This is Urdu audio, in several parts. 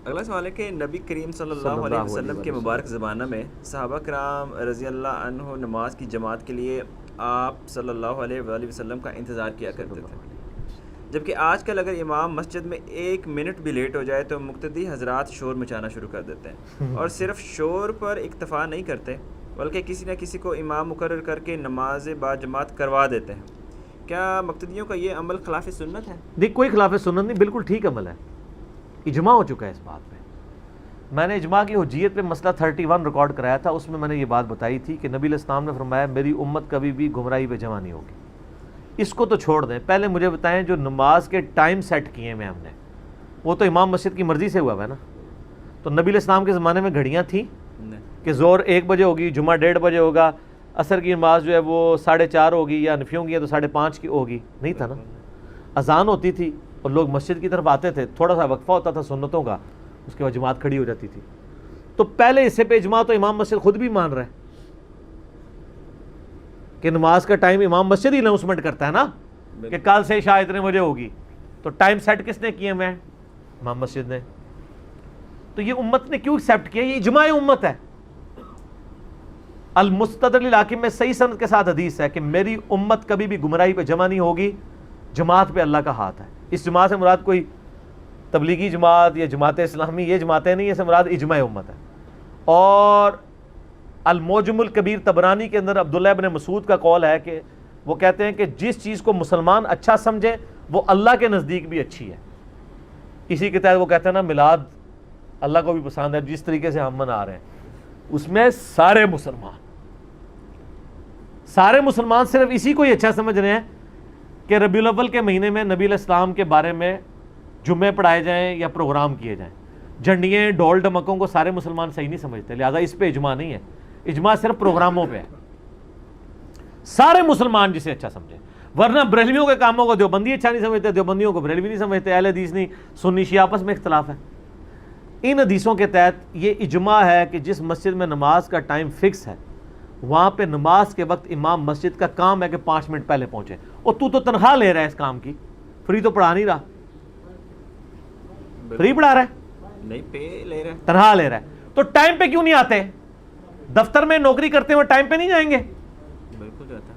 اگلا سوال ہے کہ نبی کریم صلی اللہ علیہ وسلم کے مبارک زمانہ میں صحابہ کرام رضی اللہ عنہ نماز کی جماعت کے لیے آپ صلی اللہ علیہ وآلہ وسلم کا انتظار کیا کرتے تھے، جبکہ آج کل اگر امام مسجد میں 1 منٹ بھی لیٹ ہو جائے تو مقتدی حضرات شور مچانا شروع کر دیتے ہیں، اور صرف شور پر اکتفا نہیں کرتے بلکہ کسی نہ کسی کو امام مقرر کر کے نماز با جماعت کروا دیتے ہیں۔ کیا مقتدیوں کا یہ عمل خلاف سنت ہے؟ نہیں، کوئی خلاف سنت نہیں، بالکل ٹھیک عمل ہے، اجماع ہو چکا ہے اس بات پہ۔ میں نے اجماع کی حجیت پہ مسئلہ 31 ریکارڈ کرایا تھا، اس میں نے یہ بات بتائی تھی کہ نبی علیہ السلام نے فرمایا میری امت کبھی بھی گمراہی پہ جمع نہیں ہوگی۔ اس کو تو چھوڑ دیں، پہلے مجھے بتائیں جو نماز کے ٹائم سیٹ کیے ہیں ہم نے، وہ تو امام مسجد کی مرضی سے ہوا ہے نا۔ تو نبی علیہ السلام کے زمانے میں گھڑیاں تھیں کہ ظہر 1 بجے ہوگی، جمعہ 1:30 بجے ہوگا، عصر کی نماز جو ہے وہ 4:30 ہوگی، یا نفیوں کی ہے تو 5:30 کی ہوگی، نہیں تھا نا۔ اذان ہوتی تھی اور لوگ مسجد کی طرف آتے تھے، تھوڑا سا وقفہ ہوتا تھا سنتوں کا، اس کے بعد جماعت کھڑی ہو جاتی تھی۔ تو پہلے حصے پہ اجماع تو امام مسجد خود بھی مان رہا ہے کہ نماز کا ٹائم امام مسجد ہی اناؤنسمنٹ کرتا ہے نا کہ کل سے عشاء اتنے بجے ہوگی، تو ٹائم سیٹ کس نے کیے میں؟ امام مسجد نے۔ تو یہ امت نے کیوں ایکسیپٹ کیا؟ یہ اجماع امت ہے۔ المستدرک للحاکم میں صحیح سند کے ساتھ حدیث ہے کہ میری امت کبھی بھی گمراہی پہ جمع نہیں ہوگی، جماعت پہ اللہ کا ہاتھ ہے۔ اس جماعت سے مراد کوئی تبلیغی جماعت یا جماعت اسلامی، یہ جماعتیں نہیں، اس سے مراد اجماع امت ہے۔ اور المعجم الکبیر طبرانی کے اندر عبداللہ ابن مسعود کا قول ہے کہ وہ کہتے ہیں کہ جس چیز کو مسلمان اچھا سمجھے وہ اللہ کے نزدیک بھی اچھی ہے۔ اسی کے تحت وہ کہتے ہیں نا میلاد اللہ کو بھی پسند ہے، جس طریقے سے ہم منا رہے ہیں اس میں سارے مسلمان صرف اسی کو ہی اچھا سمجھ رہے ہیں کہ ربیع الاول کے مہینے میں نبی علیہ السلام کے بارے میں جمعے پڑھائے جائیں یا پروگرام کیے جائیں۔ جھنڈیاں ڈھول ڈمکوں کو سارے مسلمان صحیح نہیں سمجھتے، لہذا اس پہ اجماع نہیں ہے، اجماع صرف پروگراموں پہ ہے، سارے مسلمان جسے اچھا سمجھے۔ ورنہ بریلویوں کے کاموں کو دیوبندی اچھا نہیں سمجھتے، دیوبندیوں کو بریلوی نہیں سمجھتے، اہل حدیث نہیں، سنی شیعہ آپس میں اختلاف ہے۔ ان حدیثوں کے تحت یہ اجماع ہے کہ جس مسجد میں نماز کا ٹائم فکس ہے وہاں پہ نماز کے وقت امام مسجد کا کام ہے کہ 5 منٹ پہلے پہنچے۔ اور تو تنخواہ لے رہا ہے اس کام کی، فری تو پڑھا نہیں رہا، فری پڑھا رہا ہے نہیں، پے لے رہا ہے، تنخواہ لے رہا ہے، تو ٹائم پہ کیوں نہیں آتے؟ دفتر میں نوکری کرتے ہوئے ٹائم پہ نہیں جائیں گے؟ بالکل جاتا ہے۔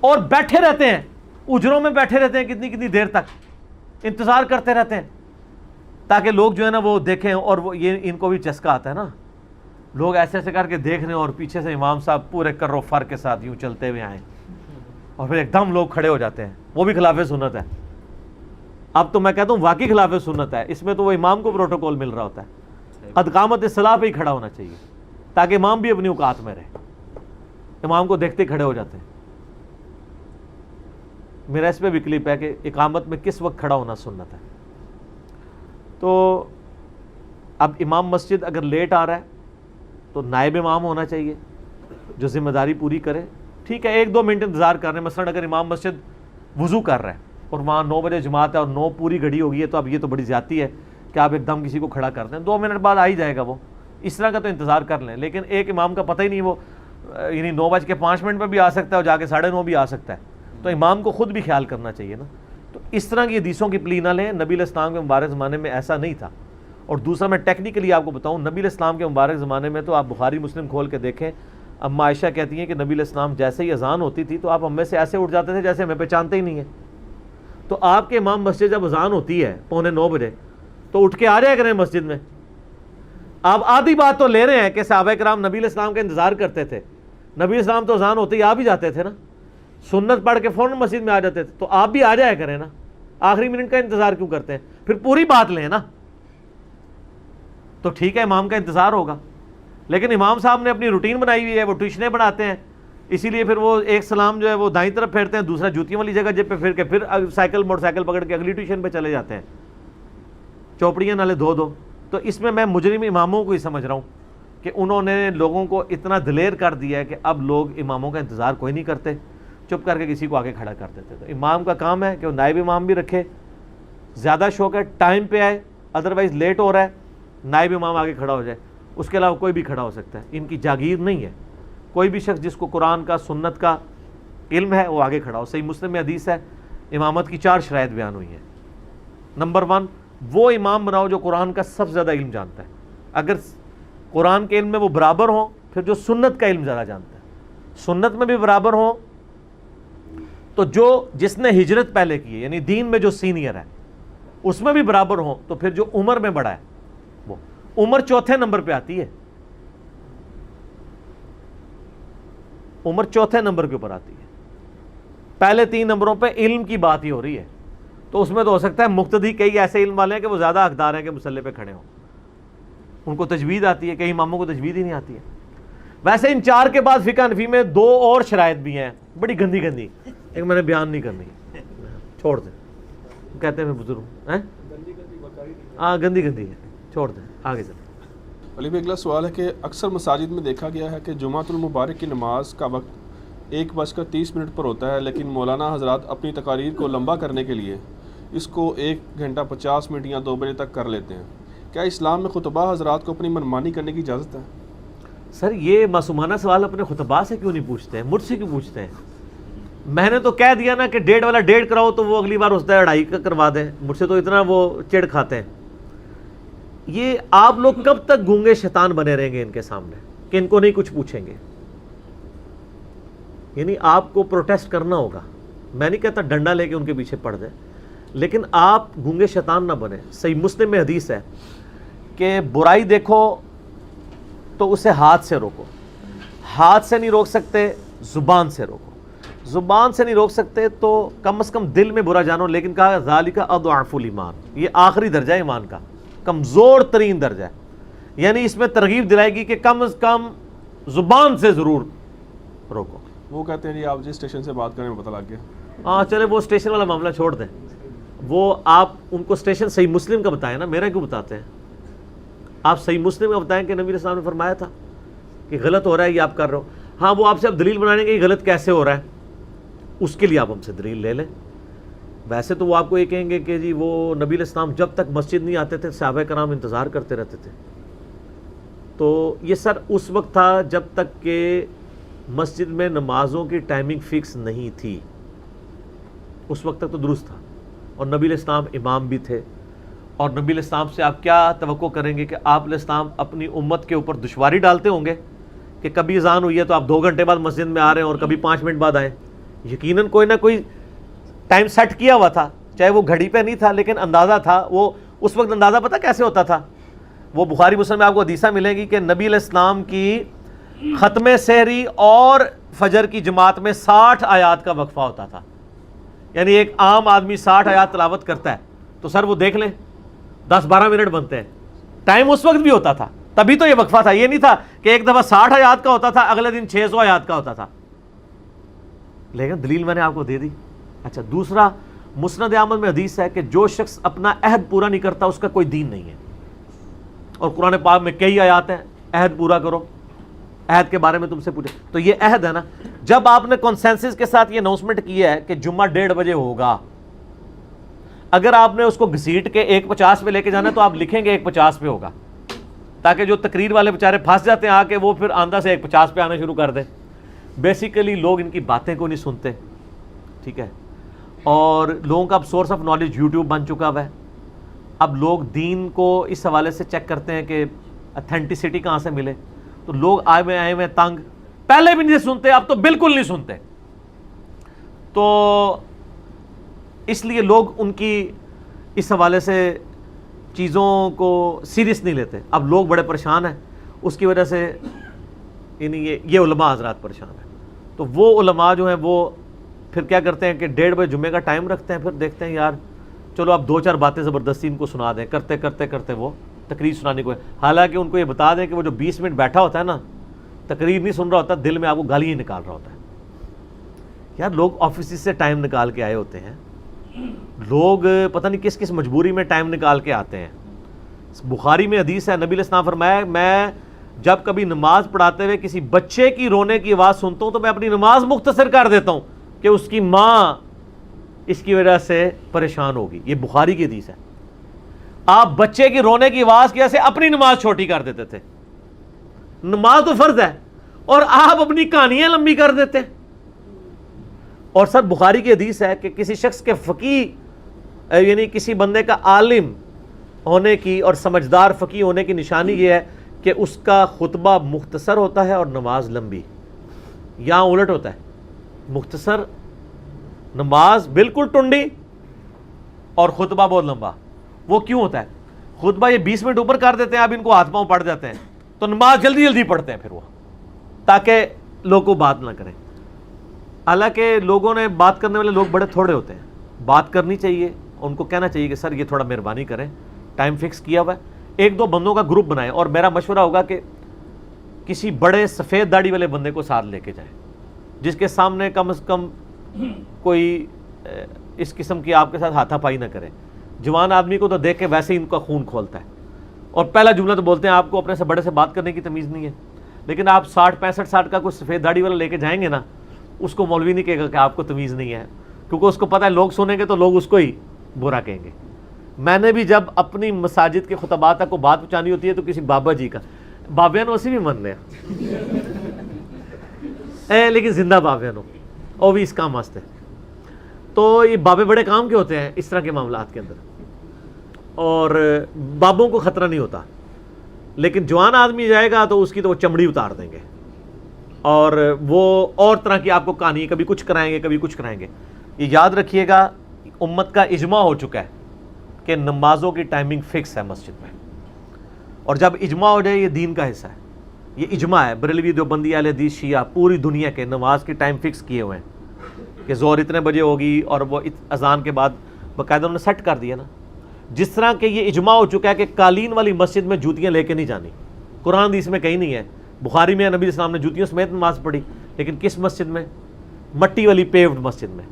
اور بیٹھے رہتے ہیں اجروں میں، بیٹھے رہتے ہیں کتنی دیر تک، انتظار کرتے رہتے ہیں تاکہ لوگ جو ہے نا وہ دیکھیں، اور وہ یہ ان کو بھی چسکا آتا ہے نا، لوگ ایسے ایسے کر کے دیکھ رہے ہیں اور پیچھے سے امام صاحب پورے کر و فر کے ساتھ یوں چلتے ہوئے آئیں اور پھر ایک دم لوگ کھڑے ہو جاتے ہیں، وہ بھی خلاف سنت ہے۔ اب تو میں کہتا ہوں واقعی خلاف سنت ہے، اس میں تو وہ امام کو پروٹوکول مل رہا ہوتا ہے، قد قامت الصلاۃ پہ ہی کھڑا ہونا چاہیے تاکہ امام بھی اپنی اوقات میں رہے، امام کو دیکھتے کھڑے ہو جاتے ہیں۔ میرا اس پہ بھی کلپ ہے کہ اقامت میں کس وقت کھڑا ہونا سنت ہے۔ تو اب امام مسجد اگر لیٹ آ رہا ہے تو نائب امام ہونا چاہیے جو ذمہ داری پوری کرے، ٹھیک ہے 1-2 منٹ انتظار کر رہے ہیں، مثلا اگر امام مسجد وضو کر رہا ہے اور وہاں 9 بجے جماعت ہے اور 9 پوری گھڑی ہو گئی ہے، تو اب یہ تو بڑی زیادتی ہے کہ آپ ایک دم کسی کو کھڑا کر دیں، 2 منٹ بعد آ ہی جائے گا وہ، اس طرح کا تو انتظار کر لیں۔ لیکن ایک امام کا پتہ ہی نہیں، وہ یعنی 9:05 پہ بھی آ سکتا ہے اور جا کے 9:30 بھی آ سکتا ہے، تو امام کو خود بھی خیال کرنا چاہیے نا۔ تو اس طرح کی حدیثوں کی پلی نہ لیں، نبی علیہ السلام کے مبارک زمانے میں ایسا نہیں تھا۔ اور دوسرا میں ٹیکنیکلی آپ کو بتاؤں، نبی علیہ السلام کے مبارک زمانے میں تو آپ بخاری مسلم کھول کے دیکھیں، اما عائشہ کہتی ہیں کہ نبی علیہ السلام جیسے ہی اذان ہوتی تھی تو آپ ہم میں سے ایسے اٹھ جاتے تھے جیسے ہمیں پہچانتے ہی نہیں ہیں۔ تو آپ کے امام مسجد جب اذان ہوتی ہے 8:45 بجے تو اٹھ کے آ جائے کریں مسجد میں۔ آپ آدھی بات تو لے رہے ہیں کہ صحابہ کرام نبی علیہ السلام کا انتظار کرتے تھے، نبی علیہ السلام تو اذان ہوتے ہی آ بھی جاتے تھے نا، سنت پڑھ کے فوراً مسجد میں آ جاتے تھے، تو آپ بھی آ جائے کریں نا، آخری منٹ کا انتظار کیوں کرتے ہیں؟ پھر پوری بات لیں نا، تو ٹھیک ہے امام کا انتظار ہوگا۔ لیکن امام صاحب نے اپنی روٹین بنائی ہوئی ہے، وہ ٹیوشنیں بناتے ہیں، اسی لیے پھر وہ ایک سلام جو ہے وہ دائیں طرف پھیرتے ہیں، دوسرا جوتیوں والی جگہ جب پہ پھر کے پھر موٹر سائیکل پکڑ کے اگلی ٹیوشن پہ چلے جاتے ہیں، چوپڑیاں نالے دو۔ تو اس میں مجرم اماموں کو ہی سمجھ رہا ہوں کہ انہوں نے لوگوں کو اتنا دلیر کر دیا ہے کہ اب لوگ اماموں کا انتظار کوئی نہیں کرتے، چپ کر کے کسی کو آگے کھڑا کر دیتے۔ تو امام کا کام ہے کہ وہ نائب امام بھی رکھے، زیادہ شوق ہے ٹائم پہ آئے، ادروائز لیٹ ہو رہا ہے نائب امام آگے کھڑا ہو جائے، اس کے علاوہ کوئی بھی کھڑا ہو سکتا ہے، ان کی جاگیر نہیں ہے۔ کوئی بھی شخص جس کو قرآن کا سنت کا علم ہے وہ آگے کھڑا ہو۔ صحیح مسلم میں حدیث ہے، امامت کی 4 شرائط بیان ہوئی ہیں۔ نمبر 1، وہ امام بناؤ جو قرآن کا سب سے زیادہ علم جانتا ہے. اگر قرآن کے علم میں وہ برابر ہوں پھر جو سنت کا علم زیادہ جانتا ہے, سنت میں بھی برابر ہوں تو جس نے ہجرت پہلے کی ہے یعنی دین میں جو سینئر ہے اس میں بھی برابر ہوں, تو پھر جو عمر میں بڑا ہے وہ عمر چوتھے نمبر پہ آتی ہے, عمر چوتھے نمبر کے اوپر آتی ہے. پہلے 3 نمبروں پہ علم کی بات ہی ہو رہی ہے, تو اس میں تو ہو سکتا ہے مقتدی کئی ایسے علم والے ہیں کہ وہ زیادہ حقدار ہیں کہ مصلی پہ کھڑے ہوں, ان کو تجوید آتی ہے, کئی اماموں کو تجوید ہی نہیں آتی ہے. ویسے ان 4 کے بعد فقہ حنفی میں 2 اور شرائط بھی ہیں بڑی گندی گندی, ایک میں نے بیان نہیں کرنی, چھوڑ دیں, کہتے ہیں میں بزرگ ہوں, ہاں گندی گندی ہے, چھوڑ دیں, آگے چلیں. علی بھائی اگلا سوال ہے کہ اکثر مساجد میں دیکھا گیا ہے کہ جمعۃ المبارک کی نماز کا وقت 1:30 پر ہوتا ہے, لیکن مولانا حضرات اپنی تقاریر کو لمبا کرنے کے لیے اس کو 1 گھنٹہ 50 منٹ یا 2 بجے تک کر لیتے ہیں. کیا اسلام میں خطبہ حضرات کو اپنی منمانی کرنے کی اجازت ہے؟ سر یہ معصومانہ سوال اپنے خطبہ سے کیوں نہیں پوچھتے ہیں, مجھ سے کیوں پوچھتے ہیں؟ میں نے تو کہہ دیا نا کہ 1:30 والا 1:30 کراؤ تو وہ اگلی بار ہوتا ہے 2:30 کا کروا دیں, مجھ سے تو اتنا وہ چڑ کھاتے ہیں. یہ آپ لوگ کب تک گونگے شیطان بنے رہیں گے ان کے سامنے کہ ان کو نہیں کچھ پوچھیں گے؟ یعنی آپ کو پروٹیسٹ کرنا ہوگا. میں نہیں کہتا ڈنڈا لے کے ان کے پیچھے پڑ دیں, لیکن آپ گونگے شیطان نہ بنیں. صحیح مسلم میں حدیث ہے کہ برائی دیکھو تو اسے ہاتھ سے روکو, ہاتھ سے نہیں روک سکتے زبان سے روکو, زبان سے نہیں روک سکتے تو کم از کم دل میں برا جانو. لیکن کہا ذالک اضعف الایمان, یہ آخری درجہ ہے ایمان کا, کمزور ترین درجہ ہے. یعنی اس میں ترغیب دلائے گی کہ کم از کم زبان سے ضرور روکو. وہ کہتے ہیں جی آپ جس اسٹیشن سے بات کریں پتہ لگ گیا. ہاں چلے وہ اسٹیشن والا معاملہ چھوڑ دیں, وہ آپ ان کو اسٹیشن صحیح مسلم کا بتائیں نا, میرا کیوں بتاتے ہیں؟ آپ صحیح مسلم کا بتائیں کہ نبی علیہ السلام نے فرمایا تھا کہ غلط ہو رہا ہے یہ آپ کر رہے ہو. ہاں وہ آپ سے اب دلیل بنانے کے یہ غلط کیسے ہو رہا ہے, اس کے لیے آپ ہم سے دلیل لے لیں. ویسے تو وہ آپ کو یہ کہیں گے کہ جی وہ نبی علیہ السلام جب تک مسجد نہیں آتے تھے صحابہ کرام انتظار کرتے رہتے تھے. تو یہ سر اس وقت تھا جب تک کہ مسجد میں نمازوں کی ٹائمنگ فکس نہیں تھی, اس وقت تک تو درست تھا, اور نبی علیہ السلام امام بھی تھے. اور نبی علیہ السلام سے آپ کیا توقع کریں گے کہ آپ علیہ السلام اپنی امت کے اوپر دشواری ڈالتے ہوں گے کہ کبھی اذان ہوئی ہے تو آپ 2 گھنٹے بعد مسجد میں آ رہے ہیں اور کبھی 5 منٹ بعد آئیں؟ یقیناً کوئی نہ کوئی ٹائم سیٹ کیا ہوا تھا, چاہے وہ گھڑی پہ نہیں تھا لیکن اندازہ تھا. وہ اس وقت اندازہ پتہ کیسے ہوتا تھا؟ وہ بخاری مسلم میں آپ کو حدیثہ ملے گی کہ نبی علیہ السلام کی ختم سحری اور فجر کی جماعت میں 60 آیات کا وقفہ ہوتا تھا. یعنی ایک عام آدمی 60 آیات تلاوت کرتا ہے تو سر وہ دیکھ لیں 10-12 منٹ بنتے ہیں. ٹائم اس وقت بھی ہوتا تھا, تبھی تو یہ وقفہ تھا. یہ نہیں تھا کہ ایک دفعہ 60 آیات کا ہوتا تھا اگلے دن 600 آیات کا ہوتا تھا. لیکن دلیل میں نے آپ کو دے دی. اچھا دوسرا, مسند احمد میں حدیث ہے کہ جو شخص اپنا عہد پورا نہیں کرتا اس کا کوئی دین نہیں ہے. اور قرآن پاک میں کئی آیات ہیں عہد پورا کرو, عہد کے بارے میں تم سے پوچھے. تو یہ عہد ہے نا, جب آپ نے کنسنسس کے ساتھ یہ اناؤنسمنٹ کیا ہے کہ جمعہ 1:30 بجے ہوگا, اگر آپ نے اس کو گھسیٹ کے 1:50 پہ لے کے جانا ہے تو آپ لکھیں گے 1:50 پہ ہوگا, تاکہ جو تقریر والے بیچارے پھنس جاتے ہیں آ کے وہ پھر آندہ سے 1:50 پہ آنا شروع کر دیں. بیسیکلی لوگ ان کی باتیں کو نہیں سنتے, ٹھیک ہے. اور لوگوں کا اب سورس آف نالج یوٹیوب بن چکا ہوا ہے. اب لوگ دین کو اس حوالے سے چیک کرتے ہیں کہ اتھینٹسٹی کہاں سے ملے. تو لوگ آئے ہوئے تنگ, پہلے بھی نہیں سنتے, اب تو بالکل نہیں سنتے. تو اس لیے لوگ ان کی اس حوالے سے چیزوں کو سیریس نہیں لیتے. اب لوگ بڑے پریشان ہیں, اس کی وجہ سے یعنی یہ علماء حضرات پریشان ہیں. تو وہ علماء جو ہیں وہ پھر کیا کرتے ہیں کہ 1:30 بجے جمعے کا ٹائم رکھتے ہیں, پھر دیکھتے ہیں یار چلو اب 2-4 باتیں زبردستی ان کو سنا دیں, کرتے کرتے کرتے وہ تقریر سنانے کو ہے. حالانکہ ان کو یہ بتا دیں کہ وہ جو 20 منٹ بیٹھا ہوتا ہے نا, تقریر نہیں سن رہا ہوتا, دل میں آپ کو گالی ہی نکال رہا ہوتا ہے. یار لوگ آفس سے ٹائم نکال کے آئے ہوتے ہیں, لوگ پتہ نہیں کس کس مجبوری میں ٹائم نکال کے آتے ہیں. بخاری میں حدیث ہے, نبی علیہ السلام فرمایا میں جب کبھی نماز پڑھاتے ہوئے کسی بچے کی رونے کی آواز سنتا ہوں تو میں اپنی نماز مختصر کر دیتا ہوں کہ اس کی ماں اس کی وجہ سے پریشان ہوگی. یہ بخاری کی حدیث ہے. آپ بچے کی رونے کی آواز کی وجہ سے اپنی نماز چھوٹی کر دیتے تھے. نماز تو فرض ہے اور آپ اپنی کہانیاں لمبی کر دیتے. اور سر بخاری کی حدیث ہے کہ کسی شخص کے فقیہ یعنی کسی بندے کا عالم ہونے کی اور سمجھدار فقیہ ہونے کی نشانی یہ ہے کہ اس کا خطبہ مختصر ہوتا ہے اور نماز لمبی. یہاں الٹ ہوتا ہے, مختصر نماز بالکل ٹنڈی اور خطبہ بہت لمبا. وہ کیوں ہوتا ہے؟ خطبہ یہ 20 منٹ اوپر کر دیتے ہیں, اب ان کو ہاتھ پاؤں پڑ جاتے ہیں تو نماز جلدی جلدی پڑھتے ہیں پھر وہ, تاکہ لوگ کو بات نہ کریں. حالانکہ لوگوں نے بات کرنے والے لوگ بڑے تھوڑے ہوتے ہیں, بات کرنی چاہیے, ان کو کہنا چاہیے کہ سر یہ تھوڑا مہربانی کریں, ٹائم فکس کیا ہوا ہے, 1-2 بندوں کا گروپ بنائیں. اور میرا مشورہ ہوگا کہ کسی بڑے سفید داڑھی والے بندے کو ساتھ لے کے جائیں, جس کے سامنے کم از کم کوئی اس قسم کی آپ کے ساتھ ہاتھا پائی نہ کرے. جوان آدمی کو تو دیکھ کے ویسے ہی ان کا خون کھولتا ہے, اور پہلا جملہ تو بولتے ہیں آپ کو اپنے سے بڑے سے بات کرنے کی تمیز نہیں ہے. لیکن آپ 60-65 سال کا کوئی سفید داڑھی والا لے کے جائیں گے نا, اس کو مولوی نہیں کہے گا کہ آپ کو تمیز نہیں ہے, کیونکہ اس کو پتہ ہے لوگ سنیں گے تو لوگ اس کو ہی برا کہیں گے. میں نے بھی جب اپنی مساجد کے خطبات تک کو بات پہنچانی ہوتی ہے تو کسی بابا جی کا, بابیانو اسی بھی من رہے لیکن زندہ بابیانو وہ بھی اس کام واسطے. تو یہ بابے بڑے کام کے ہوتے ہیں اس طرح کے معاملات کے اندر, اور بابوں کو خطرہ نہیں ہوتا. لیکن جوان آدمی جائے گا تو اس کی تو وہ چمڑی اتار دیں گے, اور وہ اور طرح کی آپ کو کہانی, کبھی کچھ کرائیں گے کبھی کچھ کرائیں گے. یہ یاد رکھیے گا, امت کا اجماع ہو چکا ہے کہ نمازوں کی ٹائمنگ فکس ہے مسجد میں, اور جب اجماع ہو جائے یہ دین کا حصہ ہے, یہ اجماع ہے. بریلوی دیوبندی اہل حدیث شیعہ پوری دنیا کے نماز کی ٹائم فکس کیے ہوئے ہیں کہ ظہر اتنے بجے ہوگی, اور وہ اذان کے بعد باقاعدہ انہوں نے سیٹ کر دیا نا. جس طرح کہ یہ اجماع ہو چکا ہے کہ قالین والی مسجد میں جوتیاں لے کے نہیں جانی, قرآن حدیث میں کہیں نہیں ہے. بخاری میں نبی علیہ السلام نے جوتیوں سمیت نماز پڑھی, لیکن کس مسجد میں؟ مٹی والی پیوڈ مسجد میں.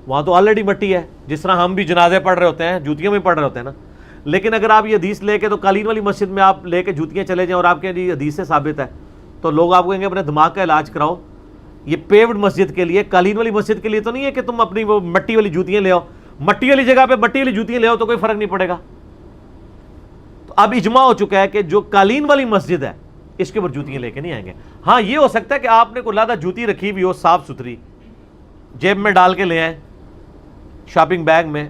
وہاں تو آلریڈی مٹی ہے, جس طرح ہم بھی جنازے پڑھ رہے ہوتے ہیں جوتیوں میں پڑھ رہے ہوتے ہیں نا. لیکن اگر آپ یہ حدیث لے کے تو قالین والی مسجد میں آپ لے کے جوتیاں چلے جائیں اور آپ کے جی حدیث سے ثابت ہے, تو لوگ آپ کو کہیں گے اپنے دماغ کا علاج کراؤ. یہ پیوڈ مسجد کے لیے, قالین والی مسجد کے لیے تو نہیں ہے کہ تم اپنی وہ مٹی والی جوتیاں لے آؤ. مٹی والی جگہ پہ مٹی والی جوتیاں لے آؤ تو کوئی فرق نہیں پڑے گا. تو اب اجماع ہو چکا ہے کہ جو قالین والی مسجد ہے اس کے اوپر جوتیاں لے کے نہیں آئیں گے. ہاں یہ ہو سکتا ہے کہ آپ نے کوئی لادہ جوتی رکھی ہوئی ہو صاف ستھری, جیب میں ڈال کے لے آئیں, شاپنگ بیگ میں,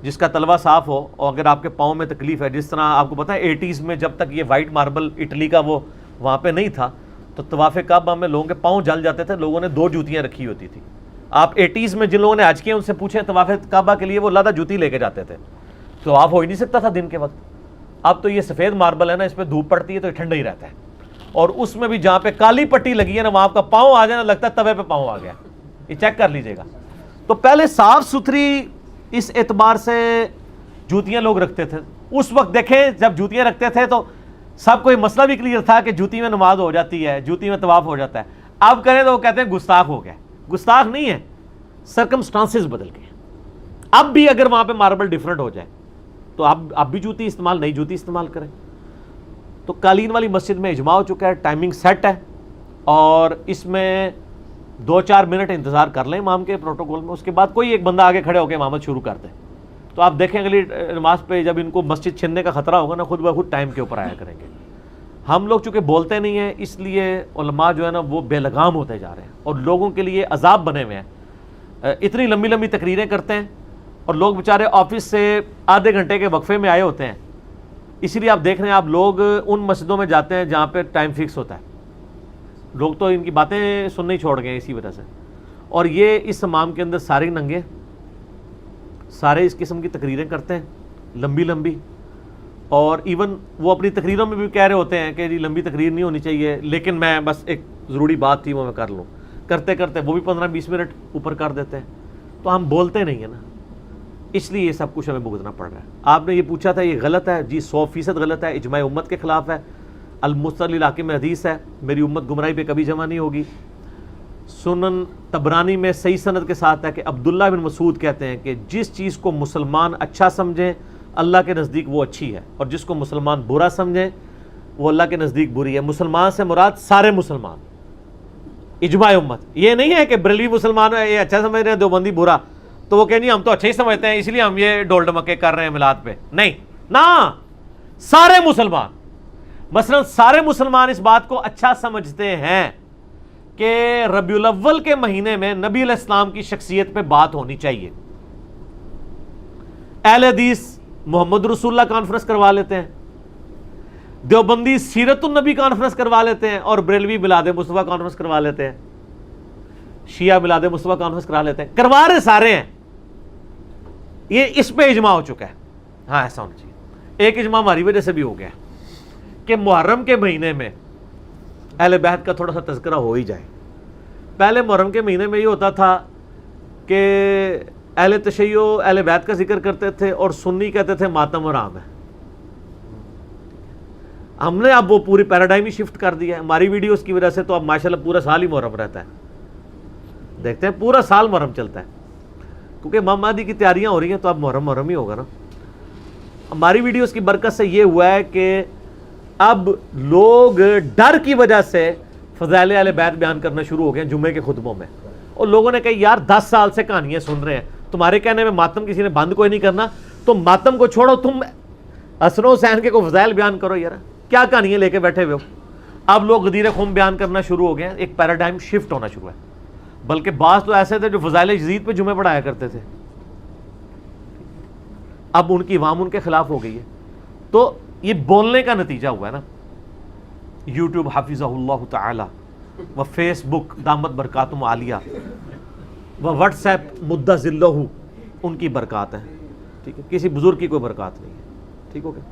جس کا تلوا صاف ہو. اور اگر آپ کے پاؤں میں تکلیف ہے, جس طرح آپ کو پتہ ہے 80s میں جب تک یہ وائٹ ماربل اٹلی کا وہ وہاں پہ نہیں تھا تو طواف کعبہ میں لوگوں کے پاؤں جل جاتے تھے, لوگوں نے 2 جوتیاں رکھی ہوتی تھی. آپ 80s میں جن لوگوں نے حج کیا ان سے پوچھیں طواف کعبہ کے لیے وہ لادہ جوتی لے کے جاتے تھے. طواف ہو ہی نہیں سکتا تھا دن کے وقت. اب تو یہ سفید ماربل ہے نا, اس پہ دھوپ پڑتی ہے تو یہ ٹھنڈا ہی رہتا ہے, اور اس میں بھی جہاں پہ کالی پٹی لگی ہے نا وہاں آپ کا پاؤں آ جائے نا, لگتا ہے توے پہ پاؤں آ گیا. یہ چیک کر لیجئے گا. تو پہلے صاف ستھری اس اعتبار سے جوتیاں لوگ رکھتے تھے. اس وقت دیکھیں جب جوتیاں رکھتے تھے تو سب کو یہ مسئلہ بھی کلیئر تھا کہ جوتی میں نماز ہو جاتی ہے, جوتی میں طواف ہو جاتا ہے. اب کریں تو وہ کہتے ہیں گستاخ ہو گیا. گستاخ نہیں ہے, سرکمسٹانسز بدل گئے. اب بھی اگر وہاں پہ ماربل ڈیفرنٹ ہو جائے تو اب بھی جوتی استعمال, نئی جوتی استعمال کریں. تو قالین والی مسجد میں اجماع ہو چکا ہے, ٹائمنگ سیٹ ہے, اور اس میں 2-4 منٹ انتظار کر لیں امام کے پروٹوکول میں. اس کے بعد کوئی ایک بندہ آگے کھڑے ہو کے امامت شروع کر دے, تو آپ دیکھیں اگلی نماز پہ جب ان کو مسجد چھننے کا خطرہ ہوگا نا, خود بخود ٹائم کے اوپر آیا کریں گے. ہم لوگ چونکہ بولتے نہیں ہیں, اس لیے علماء جو ہے نا وہ بے لگام ہوتے جا رہے ہیں اور لوگوں کے لیے عذاب بنے ہوئے ہیں. اتنی لمبی لمبی تقریریں کرتے ہیں اور لوگ بیچارے آفس سے آدھے گھنٹے کے وقفے میں آئے ہوتے ہیں. اسی لیے آپ دیکھ رہے ہیں, آپ لوگ ان مسجدوں میں جاتے ہیں جہاں پہ ٹائم فکس ہوتا ہے. لوگ تو ان کی باتیں سننے ہی چھوڑ گئے ہیں اسی وجہ سے. اور یہ اس امام کے اندر سارے ننگے, سارے اس قسم کی تقریریں کرتے ہیں لمبی لمبی, اور ایون وہ اپنی تقریروں میں بھی کہہ رہے ہوتے ہیں کہ جی لمبی تقریر نہیں ہونی چاہیے, لیکن میں بس ایک ضروری بات تھی وہ میں کر لوں. کرتے کرتے وہ بھی 15-20 منٹ اوپر کر دیتے ہیں. تو ہم بولتے نہیں ہیں نا, اس لیے یہ سب کچھ ہمیں بھگتنا پڑ رہا ہے. آپ نے یہ پوچھا تھا یہ غلط ہے, جی 100% غلط ہے, اجماع امت کے خلاف ہے. المرسل علاقے میں حدیث ہے, میری امت گمراہی پہ کبھی جمع نہیں ہوگی. سنن طبرانی میں صحیح سند کے ساتھ ہے کہ عبداللہ بن مسعود کہتے ہیں کہ جس چیز کو مسلمان اچھا سمجھیں اللہ کے نزدیک وہ اچھی ہے, اور جس کو مسلمان برا سمجھیں وہ اللہ کے نزدیک بری ہے. مسلمان سے مراد سارے مسلمان, اجماع امت. یہ نہیں ہے کہ بریلوی مسلمان یہ اچھا سمجھ رہے ہیں دیوبندی برا, تو وہ کہیں ہم تو اچھا ہی سمجھتے ہیں اس لیے ہم یہ ڈول ڈمکے کر رہے ہیں میلاد پہ. نہیں نا, سارے مسلمان, مثلا سارے مسلمان اس بات کو اچھا سمجھتے ہیں کہ ربیع الاول کے مہینے میں نبی علیہ السلام کی شخصیت پہ بات ہونی چاہیے. اہل حدیث محمد رسول اللہ کانفرنس کروا لیتے ہیں, دیوبندی سیرت النبی کانفرنس کروا لیتے ہیں, اور بریلوی میلاد مصطفیٰ کانفرنس کروا لیتے ہیں, شیعہ میلاد مصطفیٰ کانفرنس کروا لیتے ہیں, کروا رہے سارے ہیں. یہ اس پہ اجماع ہو چکا ہے. ہاں ایسا ہونا چاہیے. ایک اجماع ہماری وجہ سے بھی ہو گیا کہ محرم کے مہینے میں اہل بیت کا تھوڑا سا تذکرہ ہو ہی جائے. پہلے محرم کے مہینے میں یہ ہوتا تھا کہ اہل تشیع اہل بیت کا ذکر کرتے تھے اور سنی کہتے تھے ماتم حرام ہے. ہم نے اب وہ پوری پیراڈائم ہی شفٹ کر دیا ہے. ہماری ویڈیوز کی وجہ سے تو اب ماشاءاللہ پورا سال ہی محرم رہتا ہے. دیکھتے ہیں پورا سال محرم چلتا ہے, کیونکہ امام مہدی کی تیاریاں ہو رہی ہیں, تو اب محرم ہی ہوگا نا. ہماری ویڈیوز کی برکت سے یہ ہوا ہے کہ اب لوگ ڈر کی وجہ سے فضائل اہل بیت بیان کرنا شروع ہو گئے ہیں جمعے کے خطبوں میں. اور لوگوں نے کہا یار 10 سال سے کہانیاں سن رہے ہیں, تمہارے کہنے میں ماتم کسی نے بند کوئی نہیں کرنا, تم ماتم کو چھوڑو, تم حسن و حسین کے کوئی فضائل بیان کرو. یار کیا کہانیاں لے کے بیٹھے ہوئے ہو. اب لوگ غدیر خم بیان کرنا شروع ہو گئے ہیں, ایک پیراڈائم شفٹ ہونا شروع ہے. بلکہ بعض تو ایسے تھے جو فضائل یزید پہ جمعے پڑھایا کرتے تھے, اب ان کی عوام ان کے خلاف ہو گئی ہے. تو یہ بولنے کا نتیجہ ہوا ہے نا. یوٹیوب حافظہ اللہ تعالی, و فیس بک دامت برکاتم عالیہ, و واٹس ایپ مدہ ذلہ, ان کی برکات ہیں. ٹھیک ہے, کسی بزرگ کی کوئی برکات نہیں ہے. ٹھیک ہو گیا.